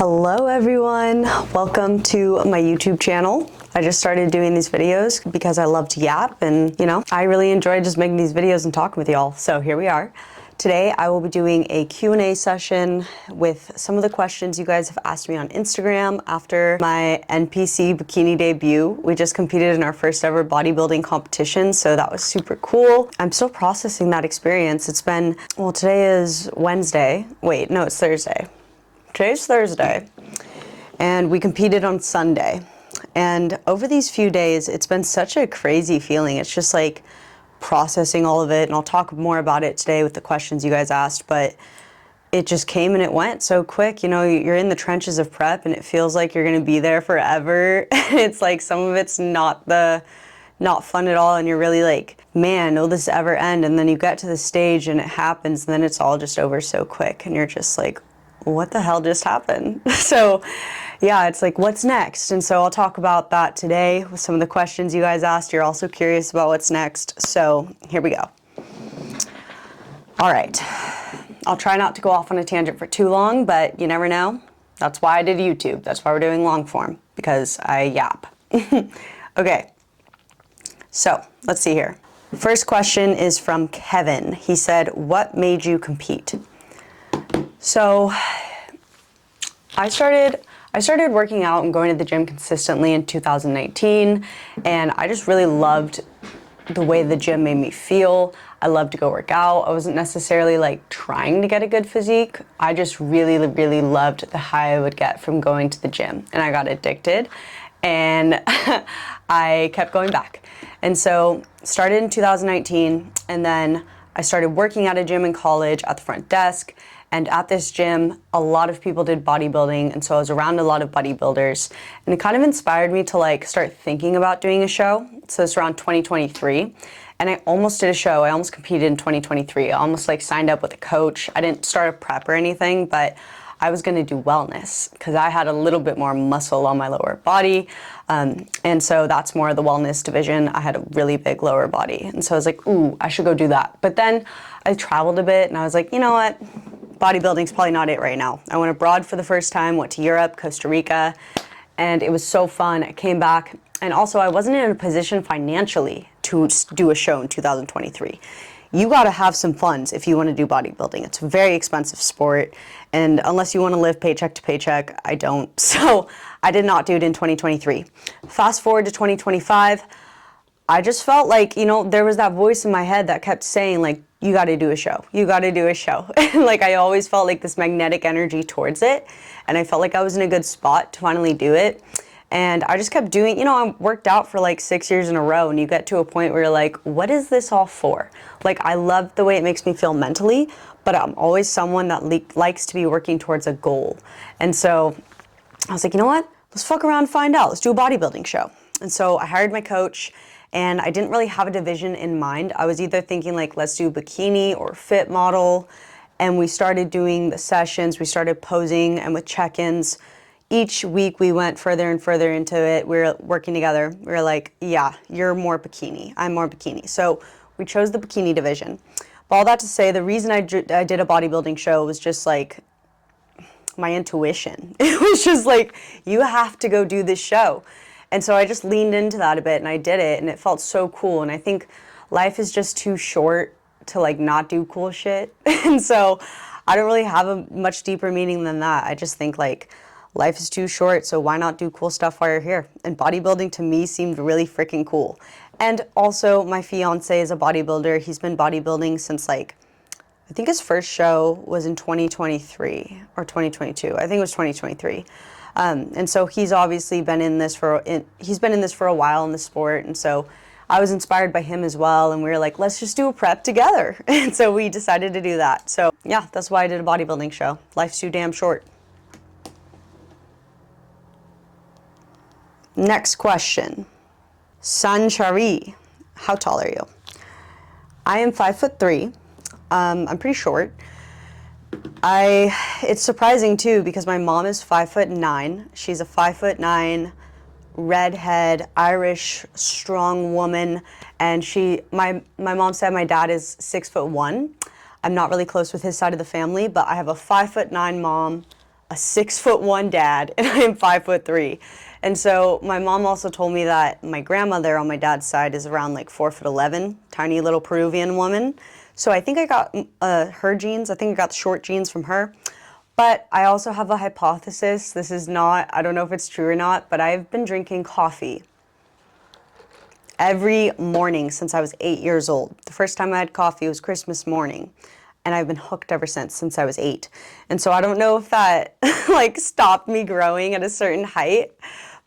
Hello everyone, welcome to my YouTube channel. I just started doing these videos because I love to yap and I really enjoy just making these videos and talking with y'all. So here we are. Today I will be doing a Q&A session with some of the questions you guys have asked me on Instagram after my NPC bikini debut. We just competed in our first ever bodybuilding competition, so that was super cool. I'm still processing that experience. It's been, well, today is Wednesday. Wait, no, it's Thursday. Today's Thursday, and we competed on Sunday. And over these few days, it's been such a crazy feeling. It's just like processing all of it, and I'll talk more about it today with the questions you guys asked, but it just came and it went so quick. You know, you're in the trenches of prep and it feels like you're gonna be there forever. It's like some of it's not fun at all, and you're really like, man, will this ever end? And then you get to the stage and it happens, and then it's all just over so quick, and you're just like, what the hell just happened? So yeah, it's like, what's next? And so I'll talk about that today with some of the questions you guys asked. You're also curious about what's next. So here we go. All right. I'll try not to go off on a tangent for too long, but you never know. That's why I did YouTube. That's why we're doing long form, because I yap. Okay. So let's see here. First question is from Kevin. He said, what made you compete? So I started working out and going to the gym consistently in 2019, and I just really loved the way the gym made me feel. I loved to go work out. I wasn't necessarily like trying to get a good physique. I just really loved the high I would get from going to the gym, and I got addicted, and I kept going back. And so started in 2019, and then I started working at a gym in college at the front desk. And at this gym, a lot of people did bodybuilding, and so I was around a lot of bodybuilders. And it kind of inspired me to like start thinking about doing a show. So it's around 2023. And I almost did a show. I almost competed in 2023. I almost like signed up with a coach. I didn't start a prep or anything, but I was gonna do wellness because I had a little bit more muscle on my lower body. And so that's more of the wellness division. I had a really big lower body. And so I was like, ooh, I should go do that. But then I traveled a bit and I was like, you know what? Bodybuilding's probably not it right now. I went abroad for the first time, went to Europe, Costa Rica, and it was so fun. I came back, and also I wasn't in a position financially to do a show in 2023. You gotta have some funds if you wanna do bodybuilding. It's a very expensive sport, and unless you wanna live paycheck to paycheck, I don't. So I did not do it in 2023. Fast forward to 2025, I just felt like, there was that voice in my head that kept saying like, you got to do a show. You got to do a show. And like, I always felt like this magnetic energy towards it. And I felt like I was in a good spot to finally do it. And I just kept doing, I worked out for like 6 years in a row, and you get to a point where you're like, what is this all for? Like, I love the way it makes me feel mentally, but I'm always someone that likes to be working towards a goal. And so I was like, you know what? Let's fuck around and find out. Let's do a bodybuilding show. And so I hired my coach. And I didn't really have a division in mind. I was either thinking like, let's do bikini or fit model. And we started doing the sessions, we started posing, and with check-ins, each week we went further and further into it. We were working together. We were like, yeah, you're more bikini, I'm more bikini. So we chose the bikini division. But all that to say, the reason I did a bodybuilding show was just like my intuition. It was just like, you have to go do this show. And so I just leaned into that a bit and I did it, and it felt so cool. And I think life is just too short to like not do cool shit. And so I don't really have a much deeper meaning than that. I just think like life is too short, so why not do cool stuff while you're here? And bodybuilding to me seemed really freaking cool. And also my fiance is a bodybuilder. He's been bodybuilding since like, I think his first show was in 2023 or 2022. I think it was 2023. And so he's obviously been in this for a while in the sport. And so I was inspired by him as well. And we were like, let's just do a prep together. And so we decided to do that. So yeah, that's why I did a bodybuilding show. Life's too damn short. Next question. Sanchari, how tall are you? I am 5'3". I'm pretty short. It's surprising too, because my mom is 5'9". She's a 5'9", redhead, Irish, strong woman. And my mom said my dad is 6'1". I'm not really close with his side of the family, but I have a 5'9" mom, a 6'1" dad, and I am 5'3". And so my mom also told me that my grandmother on my dad's side is around like 4'11", tiny little Peruvian woman. So I think I got her genes. I think I got the short genes from her. But I also have a hypothesis. This is not, I don't know if it's true or not, but I've been drinking coffee every morning since I was 8 years old. The first time I had coffee was Christmas morning, and I've been hooked ever since I was 8. And so I don't know if that like stopped me growing at a certain height,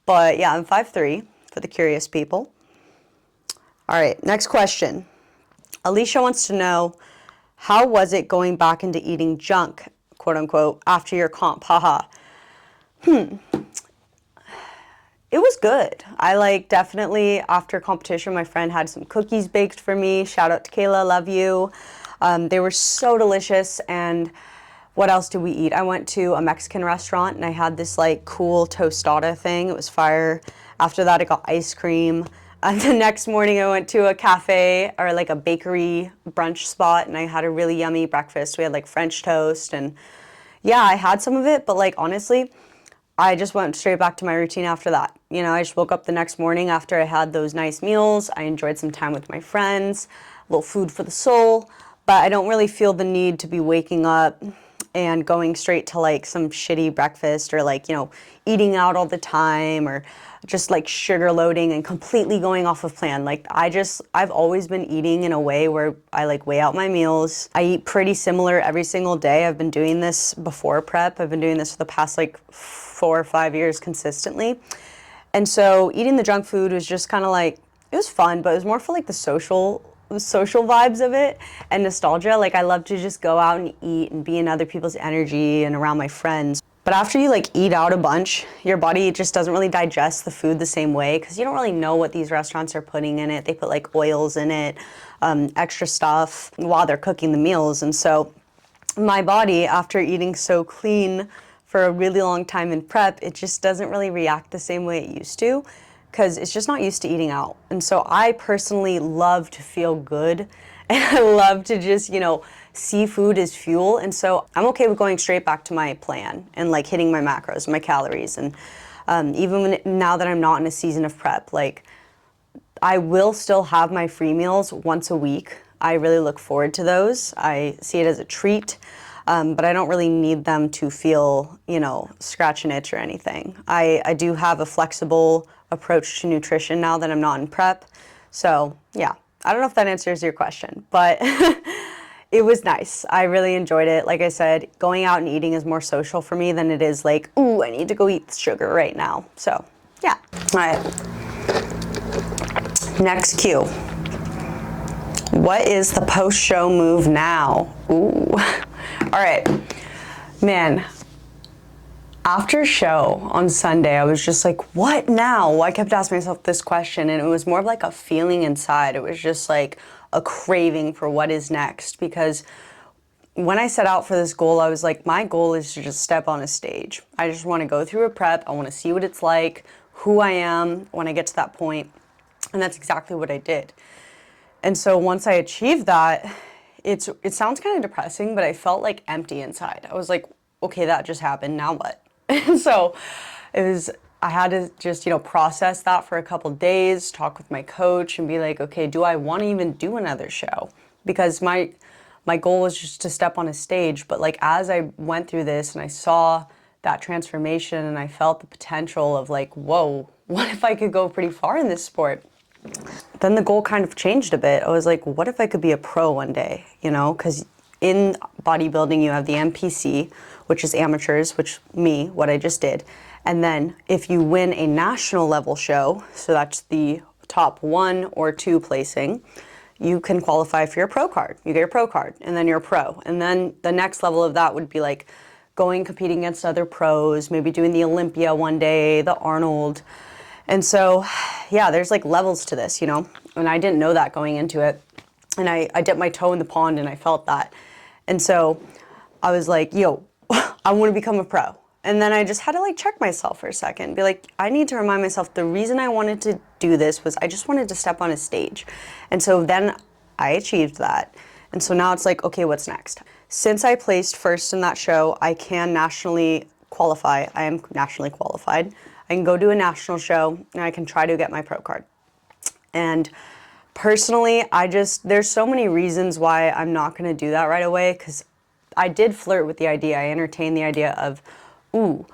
but yeah, I'm 5'3", for the curious people. All right, next question. Alicia wants to know, how was it going back into eating junk, quote unquote, after your comp? Haha. It was good. I like definitely after competition, my friend had some cookies baked for me. Shout out to Kayla, love you. They were so delicious. And what else did we eat? I went to a Mexican restaurant and I had this like cool tostada thing. It was fire. After that, I got ice cream. And the next morning I went to a cafe or like a bakery brunch spot and I had a really yummy breakfast. We had like French toast and yeah, I had some of it, but like honestly, I just went straight back to my routine after that. You know, I just woke up the next morning after I had those nice meals. I enjoyed some time with my friends, a little food for the soul, but I don't really feel the need to be waking up and going straight to like some shitty breakfast or like, you know, eating out all the time or just like sugar loading and completely going off of plan. Like I've always been eating in a way where I like weigh out my meals. I eat pretty similar every single day. I've been doing this before prep. I've been doing this for the past like 4 or 5 years consistently. And so eating the junk food was just kind of like, it was fun, but it was more for like the social vibes of it and nostalgia. Like I love to just go out and eat and be in other people's energy and around my friends. But after you like eat out a bunch, your body just doesn't really digest the food the same way because you don't really know what these restaurants are putting in it. They put like oils in it, extra stuff while they're cooking the meals. And so my body, after eating so clean for a really long time in prep, it just doesn't really react the same way it used to because it's just not used to eating out. And so I personally love to feel good and I love to just, you know, see food as fuel. And so I'm okay with going straight back to my plan and like hitting my macros, my calories. And now that I'm not in a season of prep, like I will still have my free meals once a week. I really look forward to those. I see it as a treat. But I don't really need them to feel, you know, scratch an itch or anything. I do have a flexible approach to nutrition now that I'm not in prep. So yeah, I don't know if that answers your question, but it was nice. I really enjoyed it. Like I said, going out and eating is more social for me than it is like, ooh, I need to go eat sugar right now. So yeah. All right. Next cue. What is the post-show move now? Ooh. All right, man, after show on Sunday, I was just like, what now? I kept asking myself this question, and it was more of like a feeling inside. It was just like a craving for what is next, because when I set out for this goal, I was like, my goal is to just step on a stage. I just want to go through a prep. I want to see what it's like, who I am when I get to that point, and that's exactly what I did. And so once I achieved that, it sounds kind of depressing, but I felt like empty inside. I was like, okay, that just happened, now what? And so I had to just, you know, process that for a couple days, talk with my coach and be like, okay, do I want to even do another show? Because my goal was just to step on a stage. But like, as I went through this and I saw that transformation and I felt the potential of like, whoa, what if I could go pretty far in this sport? Then the goal kind of changed a bit. I was like, what if I could be a pro one day, you know? Because in bodybuilding, you have the NPC, which is amateurs, what I just did. And then if you win a national level show, so that's the top 1 or 2 placing, you can qualify for your pro card. You get your pro card, and then you're a pro. And then the next level of that would be like competing against other pros, maybe doing the Olympia one day, the Arnold. And so, yeah, there's like levels to this, you know, and I didn't know that going into it. And I dipped my toe in the pond and I felt that. And so I was like, yo, I want to become a pro. And then I just had to like check myself for a second, be like, I need to remind myself the reason I wanted to do this was I just wanted to step on a stage. And so then I achieved that. And so now it's like, okay, what's next? Since I placed first in that show, I can nationally qualify, I am nationally qualified. I can go do a national show and I can try to get my pro card. And personally, there's so many reasons why I'm not going to do that right away, because I did flirt with the idea. I entertained the idea of, ooh,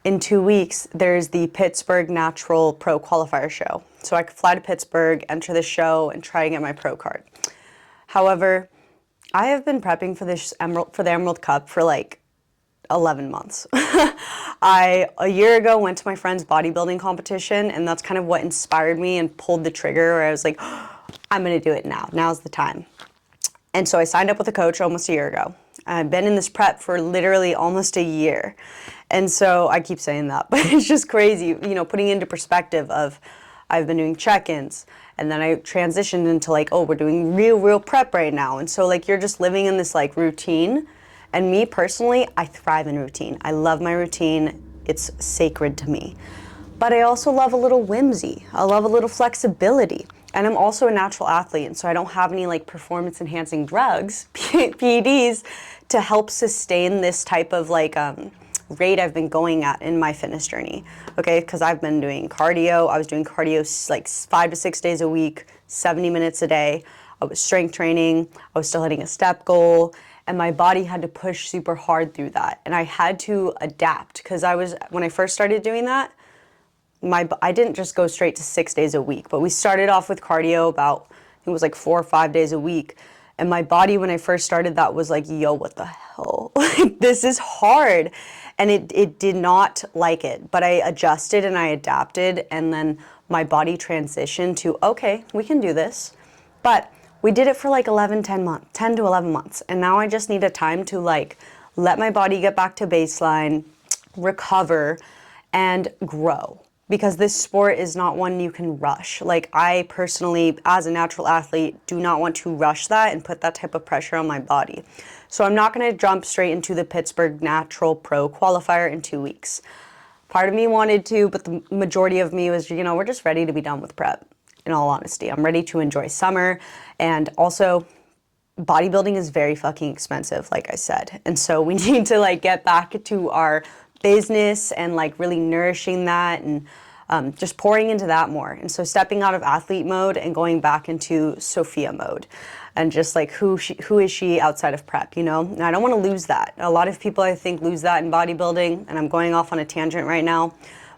in 2 weeks, there's the Pittsburgh Natural Pro Qualifier show. So I could fly to Pittsburgh, enter the show, and try to get my pro card. However, I have been prepping for the Emerald Cup for like 11 months. A year ago, went to my friend's bodybuilding competition, and that's kind of what inspired me and pulled the trigger where I was like, oh, I'm gonna do it now. Now's the time. And so I signed up with a coach almost a year ago. I've been in this prep for literally almost a year. And so I keep saying that, but it's just crazy, putting into perspective of I've been doing check-ins, and then I transitioned into like, oh, we're doing real prep right now. And so like, you're just living in this like routine. And me personally, I thrive in routine. I love my routine. It's sacred to me. But I also love a little whimsy. I love a little flexibility. And I'm also a natural athlete, and so I don't have any like performance enhancing drugs, PEDs, to help sustain this type of like rate I've been going at in my fitness journey. Okay, because I've been doing cardio. I was doing cardio like 5 to 6 days a week, 70 minutes a day. I was strength training. I was still hitting a step goal. And my body had to push super hard through that. And I had to adapt, because when I first started doing that, I didn't just go straight to 6 days a week, but we started off with cardio about, I think it was like 4 or 5 days a week. And my body, when I first started that, was like, yo, what the hell? Like, this is hard. And it did not like it, but I adjusted and I adapted. And then my body transitioned to, okay, we can do this. But we did it for like 10 to 11 months. And now I just need a time to like let my body get back to baseline, recover, and grow. Because this sport is not one you can rush. Like, I personally, as a natural athlete, do not want to rush that and put that type of pressure on my body. So I'm not gonna jump straight into the Pittsburgh Natural Pro Qualifier in 2 weeks. Part of me wanted to, but the majority of me was, we're just ready to be done with prep. In all honesty, I'm ready to enjoy summer. And also, bodybuilding is very fucking expensive, like I said. And so we need to like get back to our business and like really nourishing that and just pouring into that more. And so stepping out of athlete mode and going back into Sophia mode, and just like who is she outside of prep, And I don't want to lose that. A lot of people, I think, lose that in bodybuilding, and I'm going off on a tangent right now,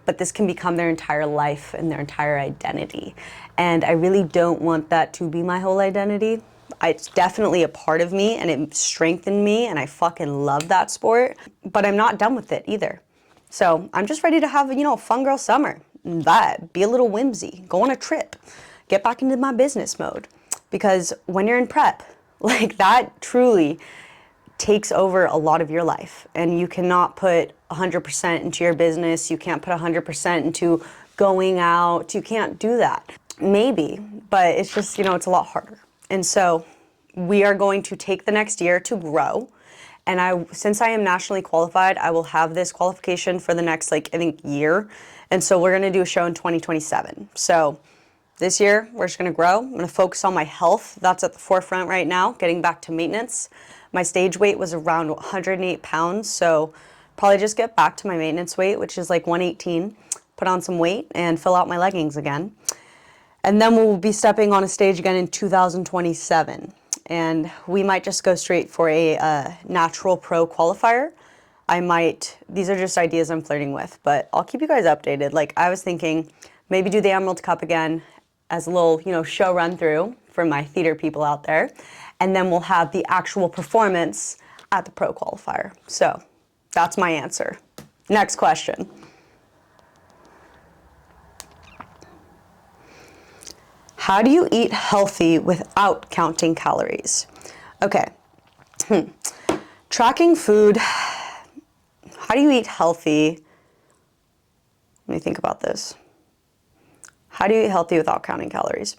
but this can become their entire life and their entire identity. And I really don't want that to be my whole identity. It's definitely a part of me, and it strengthened me, and I fucking love that sport, but I'm not done with it either. So I'm just ready to have, a fun girl summer. That, be a little whimsy, go on a trip, get back into my business mode. Because when you're in prep, like, that truly takes over a lot of your life, and you cannot put 100% into your business. You can't put 100% into going out. You can't do that. Maybe, but it's just, it's a lot harder. And so we are going to take the next year to grow. And since I am nationally qualified, I will have this qualification for the next, I think, year. And so we're going to do a show in 2027. So this year, we're just going to grow. I'm going to focus on my health. That's at the forefront right now, getting back to maintenance. My stage weight was around 108 pounds. So probably just get back to my maintenance weight, which is like 118, put on some weight and fill out my leggings again. And then we'll be stepping on a stage again in 2027. And we might just go straight for a natural pro qualifier. These are just ideas I'm flirting with, but I'll keep you guys updated. Like, I was thinking maybe do the Emerald Cup again as a little, show run through for my theater people out there. And then we'll have the actual performance at the pro qualifier. So that's my answer. Next question. How do you eat healthy without counting calories? Okay. Tracking food. How do you eat healthy? Let me think about this. How do you eat healthy without counting calories?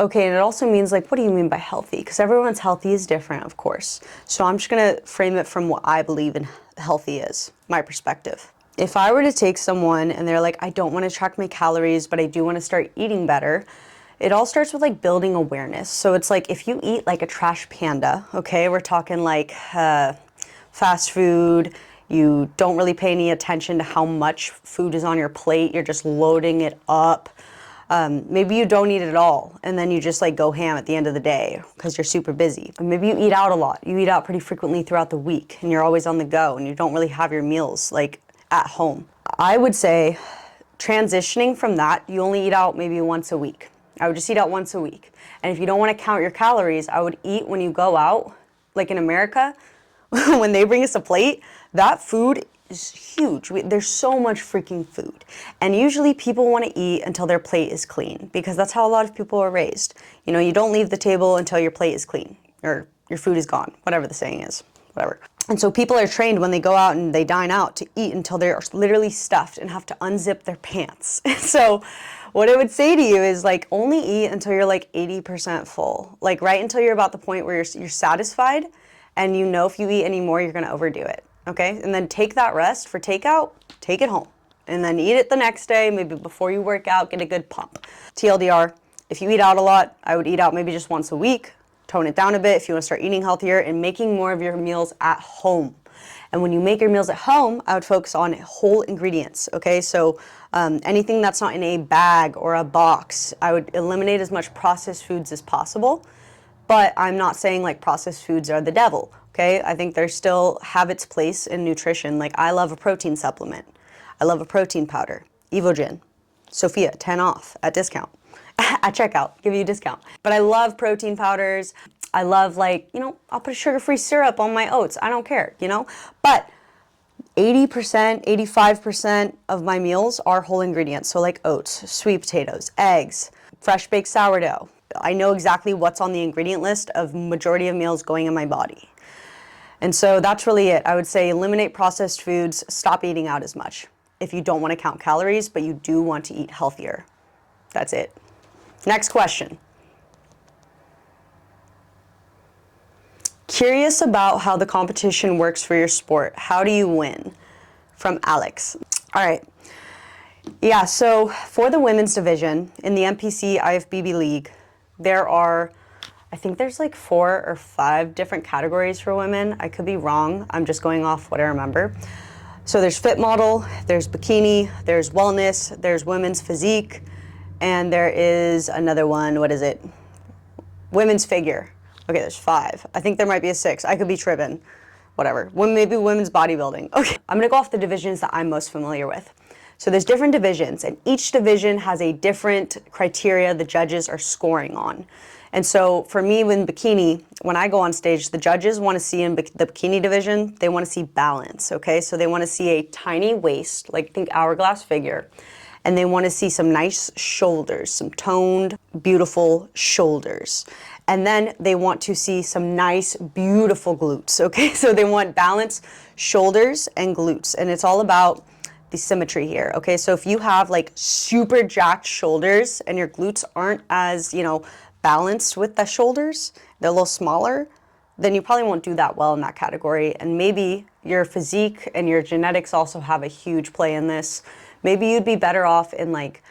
Okay, and it also means, what do you mean by healthy? Because everyone's healthy is different, of course. So I'm just going to frame it from what I believe in healthy is, my perspective. If I were to take someone and they're like, I don't want to track my calories, but I do want to start eating better, it all starts with building awareness. So it's if you eat like a trash panda, okay, we're talking fast food, You don't really pay any attention to how much food is on your plate. You're just loading it up. Maybe you don't eat it at all, and then you just like go ham at the end of the day because you're super busy. Or maybe you eat out a lot. You eat out pretty frequently throughout the week, and you're always on the go, and you don't really have your meals like at home. I would say transitioning from that, you only eat out maybe once a week. I would just eat out once a week. And if you don't want to count your calories, I would eat when you go out. Like in America, when they bring us a plate, that food is huge. There's so much freaking food. And usually people want to eat until their plate is clean, because that's how a lot of people are raised. You know, you don't leave the table until your plate is clean or your food is gone, whatever the saying is, whatever. And so people are trained when they go out and they dine out to eat until they're literally stuffed and have to unzip their pants. So what I would say to you is like only eat until you're like 80% full, like right until you're about the point where you're satisfied, and you know if you eat any more, you're going to overdo it. Okay. And then take that rest for takeout, take it home, and then eat it the next day, maybe before you work out, get a good pump. TLDR, if you eat out a lot, I would eat out maybe just once a week, tone it down a bit if you want to start eating healthier, and making more of your meals at home. And when you make your meals at home, I would focus on whole ingredients, okay? So anything that's not in a bag or a box, I would eliminate as much processed foods as possible. But I'm not saying like processed foods are the devil, okay? I think they still have its place in nutrition. Like I love a protein supplement. I love a protein powder. Evogen, Sophia, 10 off at discount. At checkout, give you a discount. But I love protein powders. I love like, you know, I'll put a sugar-free syrup on my oats. I don't care, you know? But 80%, 85% of my meals are whole ingredients. So like oats, sweet potatoes, eggs, fresh baked sourdough. I know exactly what's on the ingredient list of majority of meals going in my body. And so that's really it. I would say eliminate processed foods, stop eating out as much if you don't want to count calories, but you do want to eat healthier. That's it. Next question. Curious about how the competition works for your sport. How do you win? From Alex. All right. Yeah, so for the women's division in the NPC IFBB League, there are, I think there's like 4 or 5 different categories for women. I could be wrong. I'm just going off what I remember. So there's fit model, there's bikini, there's wellness, there's women's physique, and there is another one. What is it? Women's figure. Okay, there's 5. I think there might be a 6th. I could be tripping. Whatever. Maybe women's bodybuilding. Okay, I'm gonna go off the divisions that I'm most familiar with. So there's different divisions, and each division has a different criteria the judges are scoring on. And so for me, in bikini, when I go on stage, the judges want to see in the bikini division, they want to see balance, okay? So they want to see a tiny waist, like think hourglass figure, and they want to see some nice shoulders, some toned, beautiful shoulders. And then they want to see some nice, beautiful glutes, okay? So they want balanced shoulders and glutes, and it's all about the symmetry here, okay? So if you have like super jacked shoulders and your glutes aren't as, you know, balanced with the shoulders, they're a little smaller, then you probably won't do that well in that category. And maybe your physique and your genetics also have a huge play in this. Maybe you'd be better off in like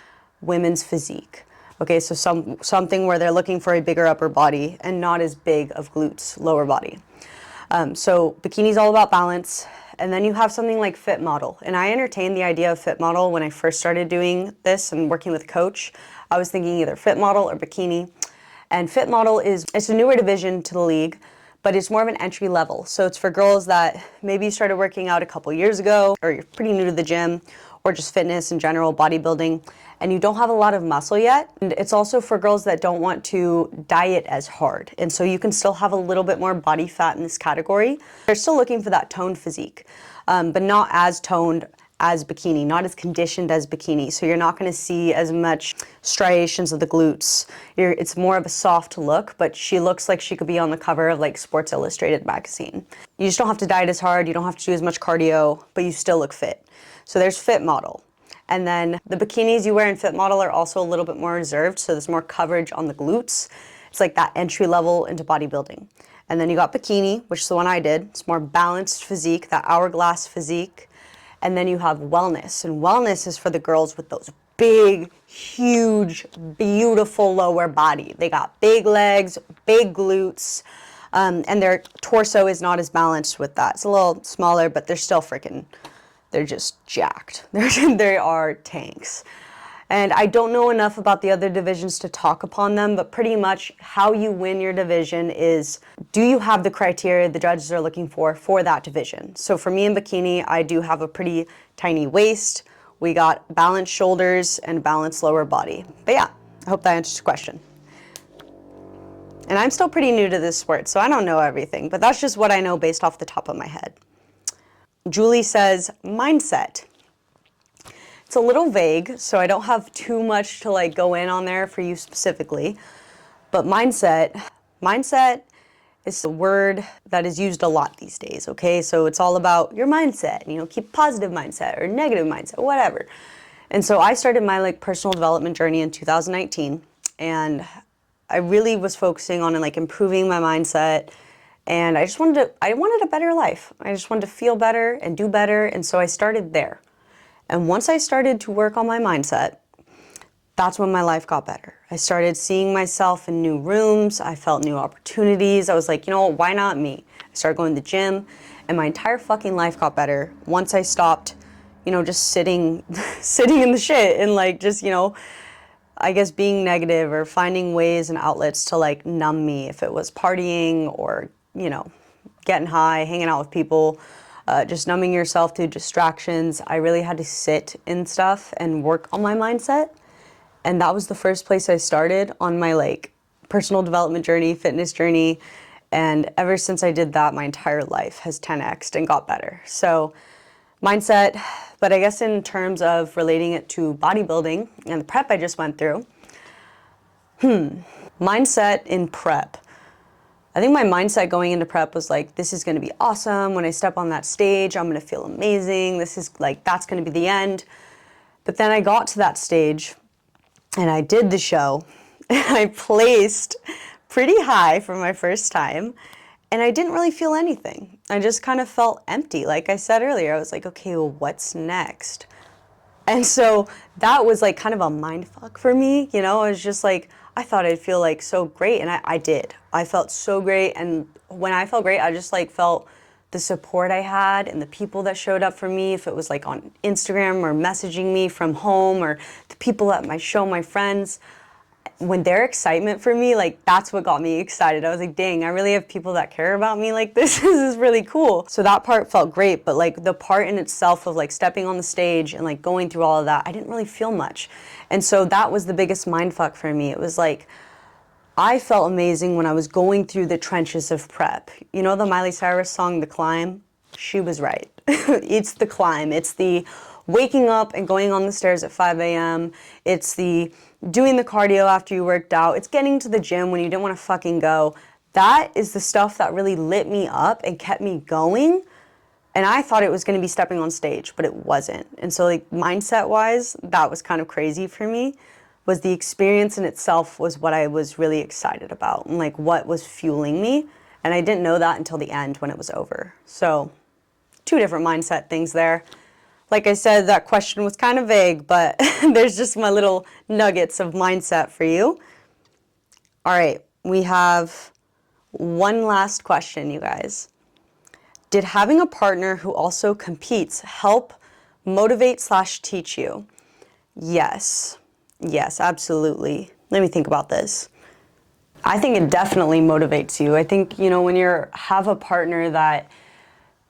women's physique. Okay, so something where they're looking for a bigger upper body and not as big of glutes, lower body. So bikini's all about balance. And then you have something like fit model. And I entertained the idea of fit model when I first started doing this and working with a coach. I was thinking either fit model or bikini. And fit model it's a newer division to the league, but it's more of an entry level. So it's for girls that maybe started working out a couple years ago, or you're pretty new to the gym, or just fitness in general, bodybuilding, and you don't have a lot of muscle yet. And it's also for girls that don't want to diet as hard. And so you can still have a little bit more body fat in this category. They're still looking for that toned physique, but not as toned as bikini, not as conditioned as bikini. So you're not gonna see as much striations of the glutes. It's more of a soft look, but she looks like she could be on the cover of like Sports Illustrated magazine. You just don't have to diet as hard, you don't have to do as much cardio, but you still look fit. So there's fit model. And then the bikinis you wear in fit model are also a little bit more reserved, so there's more coverage on the glutes. It's like that entry level into bodybuilding. And then you got bikini, which is the one I did. It's more balanced physique, that hourglass physique. And then you have wellness, and wellness is for the girls with those big, huge, beautiful lower body. They got big legs, big glutes, And their torso is not as balanced with that. It's a little smaller, but they're still freaking, they're just jacked. They are tanks. And I don't know enough about the other divisions to talk upon them, but pretty much how you win your division is, do you have the criteria the judges are looking for that division? So for me in bikini, I do have a pretty tiny waist. We got balanced shoulders and balanced lower body. But yeah, I hope that answers your question. And I'm still pretty new to this sport, so I don't know everything, but that's just what I know based off the top of my head. Julie says, mindset. It's a little vague, so I don't have too much to like go in on there for you specifically. But mindset is a word that is used a lot these days, okay? So it's all about your mindset, you know, keep positive mindset or negative mindset, whatever. And so I started my like personal development journey in 2019, and I really was focusing on like improving my mindset, and I wanted a better life. I just wanted to feel better and do better, and so I started there. And once I started to work on my mindset, that's when my life got better. I started seeing myself in new rooms. I felt new opportunities. I was like, you know what, why not me? I started going to the gym, and my entire fucking life got better once I stopped, you know, just sitting in the shit and like just, you know, I guess being negative or finding ways and outlets to like numb me, if it was partying or, you know, getting high, hanging out with people, just numbing yourself through distractions. I really had to sit in stuff and work on my mindset. And that was the first place I started on my like personal development journey, fitness journey. And ever since I did that, my entire life has 10x'd and got better. So mindset, but I guess in terms of relating it to bodybuilding and the prep I just went through, mindset in prep. I think my mindset going into prep was like, this is gonna be awesome. When I step on that stage, I'm gonna feel amazing. This is like, that's gonna be the end. But then I got to that stage and I did the show and I placed pretty high for my first time. And I didn't really feel anything. I just kind of felt empty. Like I said earlier, I was like, okay, well, what's next? And so that was like kind of a mind fuck for me. You know, I was just like, I thought I'd feel like so great. And I did. I felt so great. And when I felt great, I just like felt the support I had and the people that showed up for me, if it was like on Instagram or messaging me from home or the people at my show, my friends. When their excitement for me, like that's what got me excited. I was like, dang, I really have people that care about me like this. This is really cool. So that part felt great, but like the part in itself of like stepping on the stage and like going through all of that, I didn't really feel much. And so that was the biggest mindfuck for me. It was like, I felt amazing when I was going through the trenches of prep. You know the Miley Cyrus song, The Climb? She was right. It's the climb. It's the waking up and going on the stairs at 5 a.m. It's the doing the cardio after you worked out. It's getting to the gym when you didn't want to fucking go. That is the stuff that really lit me up and kept me going. And I thought it was going to be stepping on stage, but it wasn't. And so like mindset wise, that was kind of crazy for me. Was the experience in itself was what I was really excited about and like what was fueling me. And I didn't know that until the end when it was over. So 2 different mindset things there. Like I said, that question was kind of vague, but there's just my little nuggets of mindset for you. All right, we have one last question, you guys. Did having a partner who also competes help motivate / teach you? Yes. Yes, absolutely. Let me think about this. I think it definitely motivates you. I think, you know, when you have a partner that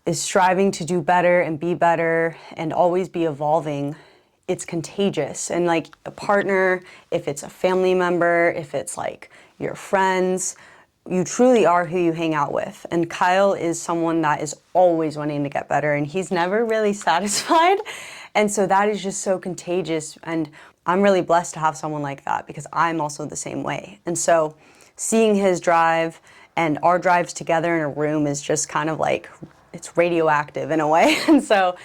is striving to do better and be better and always be evolving, it's contagious. And like a partner, if it's a family member, if it's like your friends, you truly are who you hang out with. And Kyle is someone that is always wanting to get better and he's never really satisfied. And so that is just so contagious. And I'm really blessed to have someone like that because I'm also the same way. And so seeing his drive and our drives together in a room is just kind of like, it's radioactive in a way. And so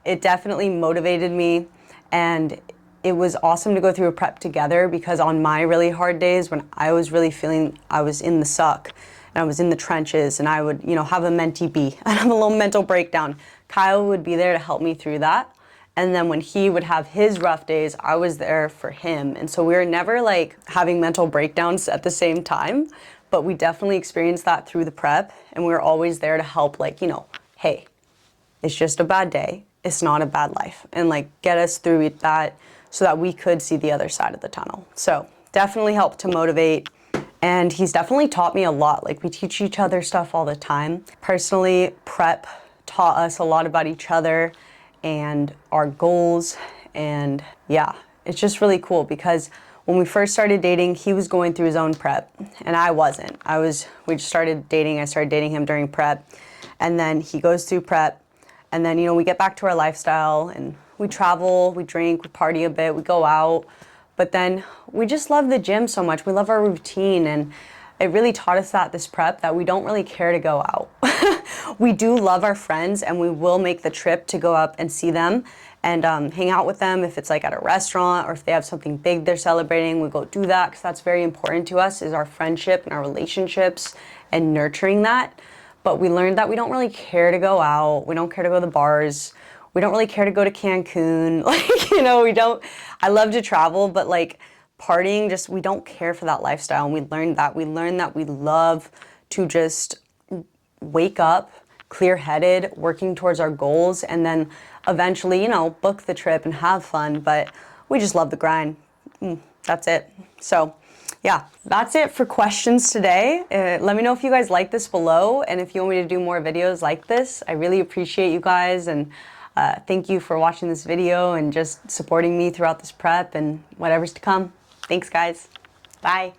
it definitely motivated me. And it was awesome to go through a prep together because on my really hard days when I was really feeling I was in the suck and I was in the trenches and I would, you know, have a mentee B and have a little mental breakdown, Kyle would be there to help me through that. And then when he would have his rough days, I was there for him. And so we were never like having mental breakdowns at the same time, but we definitely experienced that through the prep, and we were always there to help, like, you know, hey, it's just a bad day. It's not a bad life. And like get us through that so that we could see the other side of the tunnel. So definitely helped to motivate. And he's definitely taught me a lot. Like we teach each other stuff all the time. Personally, prep taught us a lot about each other and our goals. And yeah, it's just really cool because when we first started dating, he was going through his own prep and I wasn't. We just started dating. I started dating him during prep, and then he goes through prep, and then, you know, we get back to our lifestyle and we travel, we drink, we party a bit, we go out, but then we just love the gym so much. We love our routine, and it really taught us that this prep, that we don't really care to go out. We do love our friends and we will make the trip to go up and see them and hang out with them. If it's like at a restaurant or if they have something big they're celebrating, we go do that because that's very important to us, is our friendship and our relationships and nurturing that. But we learned that we don't really care to go out. We don't care to go to the bars. We don't really care to go to Cancun. Like, you know, I love to travel, but like partying, just, we don't care for that lifestyle. And we learned that. We learned that we love to just wake up clear-headed, working towards our goals, and then eventually, you know, book the trip and have fun. But we just love the grind. That's it. So yeah, that's it for questions today. Let me know if you guys like this below, and if you want me to do more videos like this. I really appreciate you guys, and thank you for watching this video and just supporting me throughout this prep and whatever's to come. Thanks, guys. Bye.